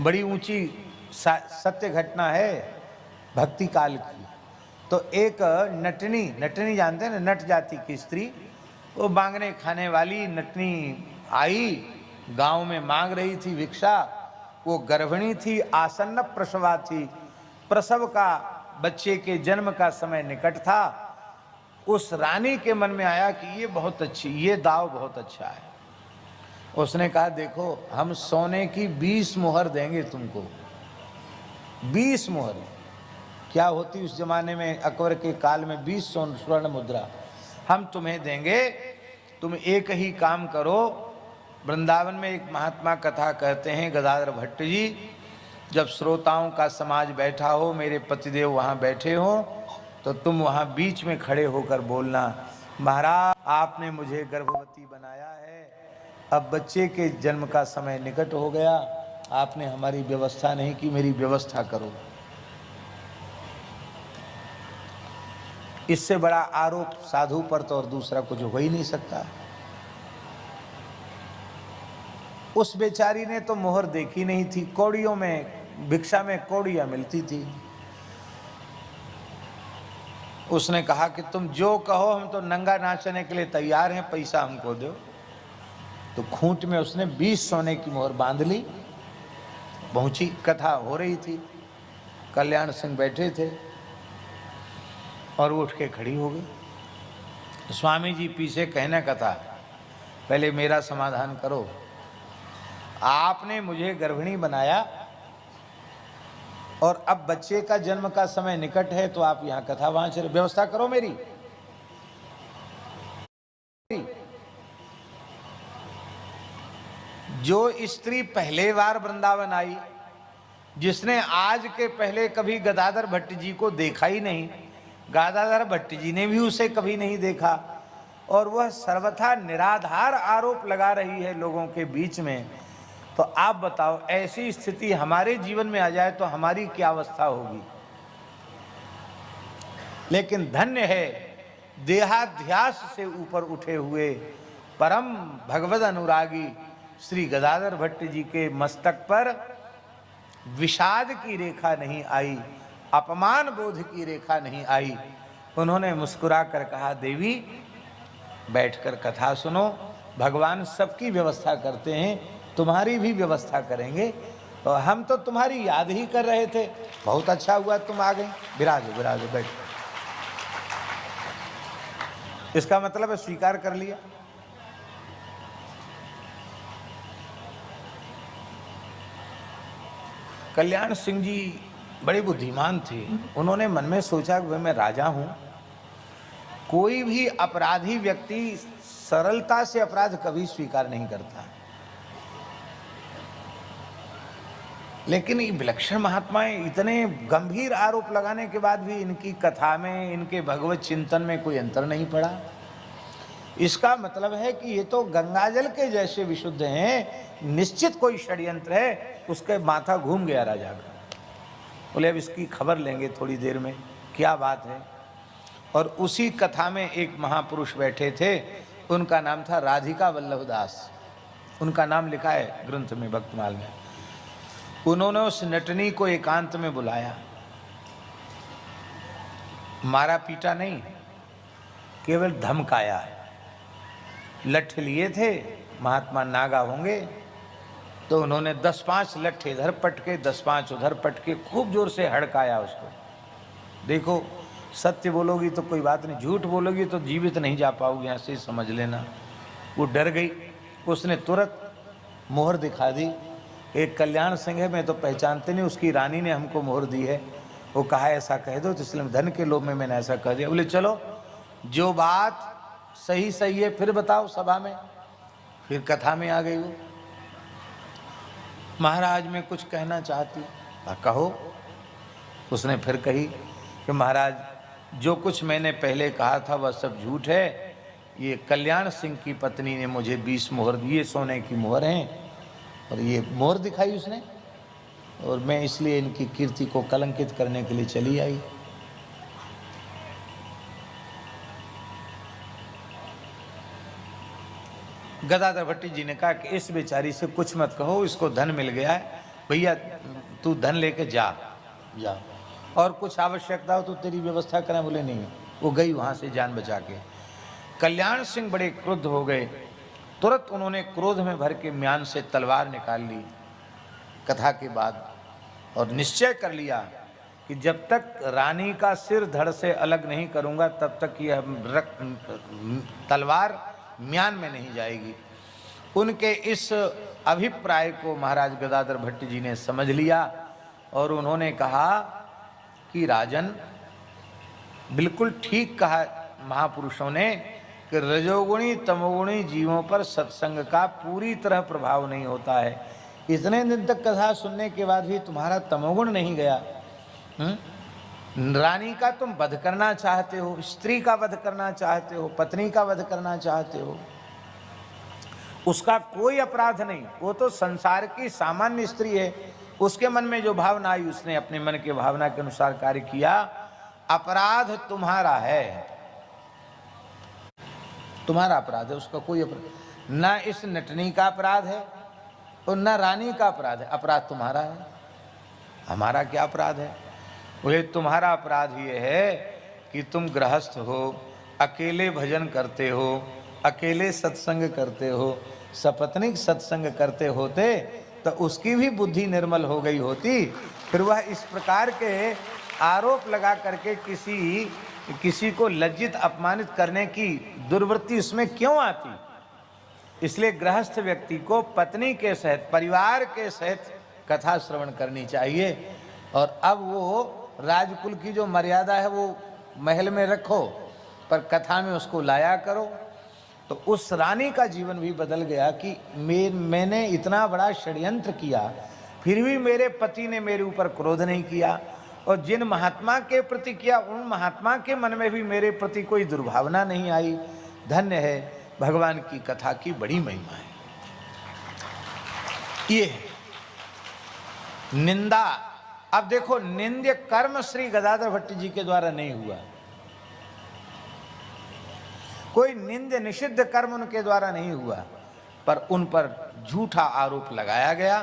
बड़ी ऊंची सत्य घटना है भक्ति काल की। तो एक नटनी, नटनी जानते हैं ना, नट जाति की स्त्री, वो मांगने खाने वाली नटनी आई, गांव में मांग रही थी भिक्षा। वो गर्भिणी थी, आसन्न प्रसवा थी, प्रसव का, बच्चे के जन्म का समय निकट था। उस रानी के मन में आया कि ये बहुत अच्छी, ये दाव बहुत अच्छा है। उसने कहा देखो, हम सोने की 20 मोहर देंगे तुमको। 20 मोहर क्या होती उस जमाने में, अकबर के काल में 20 स्वर्ण मुद्रा हम तुम्हें देंगे। तुम एक ही काम करो। वृंदावन में एक महात्मा कथा कहते हैं, गदाधर भट्ट जी, जब श्रोताओं का समाज बैठा हो, मेरे पतिदेव वहाँ बैठे हो, तो तुम वहाँ बीच में खड़े होकर बोलना, महाराज आपने मुझे गर्भवती बनाया है, अब बच्चे के जन्म का समय निकट हो गया, आपने हमारी व्यवस्था नहीं की, मेरी व्यवस्था करो। इससे बड़ा आरोप साधु पर तो और दूसरा कुछ हो ही नहीं सकता। उस बेचारी ने तो मोहर देखी नहीं थी, कौड़ियों में, भिक्षा में कौड़ियां मिलती थी। उसने कहा कि तुम जो कहो, हम तो नंगा नाचने के लिए तैयार हैं, पैसा हमको दो। तो खूंट में उसने 20 सोने की मोहर बांध ली। पहुंची, कथा हो रही थी, कल्याण सिंह बैठे थे और वो उठ के खड़ी हो गई। स्वामी जी पीछे कहने कथा, पहले मेरा समाधान करो। आपने मुझे गर्भिणी बनाया और अब बच्चे का जन्म का समय निकट है, तो आप यहां कथा वांच रहे, व्यवस्था करो मेरी। जो स्त्री पहले बार वृंदावन आई, जिसने आज के पहले कभी गदाधर भट्ट जी को देखा ही नहीं, गदाधर भट्ट जी ने भी उसे कभी नहीं देखा, और वह सर्वथा निराधार आरोप लगा रही है लोगों के बीच में, तो आप बताओ, ऐसी स्थिति हमारे जीवन में आ जाए तो हमारी क्या अवस्था होगी। लेकिन धन्य है देहाध्यास से ऊपर उठे हुए परम भगवद अनुरागी श्री गदाधर भट्ट जी के मस्तक पर विषाद की रेखा नहीं आई, अपमान बोध की रेखा नहीं आई। उन्होंने मुस्कुरा कर कहा, देवी बैठकर कथा सुनो, भगवान सबकी व्यवस्था करते हैं, तुम्हारी भी व्यवस्था करेंगे, और हम तो तुम्हारी याद ही कर रहे थे, बहुत अच्छा हुआ तुम आ गई, विराजो विराजो बैठो। इसका मतलब है स्वीकार कर लिया। कल्याण सिंह जी बड़े बुद्धिमान थे। उन्होंने मन में सोचा कि मैं राजा हूं, कोई भी अपराधी व्यक्ति सरलता से अपराध कभी स्वीकार नहीं करता, लेकिन ये विलक्षण महात्माएं इतने गंभीर आरोप लगाने के बाद भी इनकी कथा में, इनके भगवत चिंतन में कोई अंतर नहीं पड़ा। इसका मतलब है कि ये तो गंगाजल के जैसे विशुद्ध हैं, निश्चित कोई षड्यंत्र है। उसके माथा घूम गया राजा का। बोले अब इसकी खबर लेंगे थोड़ी देर में, क्या बात है। और उसी कथा में एक महापुरुष बैठे थे, उनका नाम था राधिका वल्लभ दास, उनका नाम लिखा है ग्रंथ में, भक्तमाल में। उन्होंने उस नटनी को एकांत में बुलाया, मारा पीटा नहीं, केवल धमकाया है। लठ लिए थे, महात्मा नागा होंगे, तो उन्होंने 10-5 लठ इधर पटके, 10-5 उधर पटके, खूब जोर से हड़काया उसको। देखो, सत्य बोलोगी तो कोई बात नहीं, झूठ बोलोगी तो जीवित नहीं जा पाओगी, यहाँ से समझ लेना। वो डर गई, उसने तुरंत मोहर दिखा दी। एक कल्याण सिंह है, मैं तो पहचानते नहीं, उसकी रानी ने हमको मोहर दी है। वो कहा ऐसा कह दो, तो इसलिए धन के लोभ में मैंने ऐसा कह दिया। बोले चलो, जो बात सही सही है फिर बताओ सभा में। फिर कथा में आ गई वो, महाराज मैं कुछ कहना चाहती हूँ। कहो। उसने फिर कही कि महाराज जो कुछ मैंने पहले कहा था वह सब झूठ है। ये कल्याण सिंह की पत्नी ने मुझे 20 मोहर दी, ये सोने की मोहर हैं, और ये मोहर दिखाई उसने, और मैं इसलिए इनकी कीर्ति को कलंकित करने के लिए चली आई। गदाधर भट्ट जी ने कहा कि इस बेचारी से कुछ मत कहो, इसको धन मिल गया है, भैया तू धन लेके जा जा, और कुछ आवश्यकता हो तो तेरी व्यवस्था करें। बोले नहीं। वो गई वहाँ से जान बचा के। कल्याण सिंह बड़े क्रुद्ध हो गए। तुरंत उन्होंने क्रोध में भर के म्यान से तलवार निकाल ली कथा के बाद, और निश्चय कर लिया कि जब तक रानी का सिर धड़ से अलग नहीं करूंगा तब तक यह तलवार म्यान में नहीं जाएगी। उनके इस अभिप्राय को महाराज गदाधर भट्ट जी ने समझ लिया और उन्होंने कहा कि राजन, बिल्कुल ठीक कहा महापुरुषों ने कि रजोगुणी तमोगुणी जीवों पर सत्संग का पूरी तरह प्रभाव नहीं होता है। इतने दिन तक कथा सुनने के बाद भी तुम्हारा तमोगुण नहीं गया। रानी का तुम वध करना चाहते हो, स्त्री का वध करना चाहते हो, पत्नी का वध करना चाहते हो। उसका कोई अपराध नहीं, वो तो संसार की सामान्य स्त्री है। उसके मन में जो भावना आई उसने अपने मन के भावना के अनुसार कार्य किया। अपराध तुम्हारा है, तुम्हारा अपराध है, उसका कोई अपराध ना। इस नटनी का अपराध है और न रानी का अपराध है। अपराध तुम्हारा है, हमारा क्या अपराध है? बोले तुम्हारा अपराध ये है कि तुम गृहस्थ हो, अकेले भजन करते हो, अकेले सत्संग करते हो। सपत्नीक सत्संग करते होते तो उसकी भी बुद्धि निर्मल हो गई होती, फिर वह इस प्रकार के आरोप लगा करके किसी को लज्जित अपमानित करने की दुर्वृत्ति उसमें क्यों आती? इसलिए गृहस्थ व्यक्ति को पत्नी के सहित, परिवार के सहित कथा श्रवण करनी चाहिए। और अब वो राजकुल की जो मर्यादा है वो महल में रखो, पर कथा में उसको लाया करो। तो उस रानी का जीवन भी बदल गया कि मैंने इतना बड़ा षड्यंत्र किया, फिर भी मेरे पति ने मेरे ऊपर क्रोध नहीं किया, और जिन महात्मा के प्रति किया उन महात्मा के मन में भी मेरे प्रति कोई दुर्भावना नहीं आई। धन्य है, भगवान की कथा की बड़ी महिमा है। ये निंदा, अब देखो निंद्य कर्म श्री गदाधर भट्ट जी के द्वारा नहीं हुआ, कोई निंद्य निषिद्ध कर्म उनके द्वारा नहीं हुआ, पर उन पर झूठा आरोप लगाया गया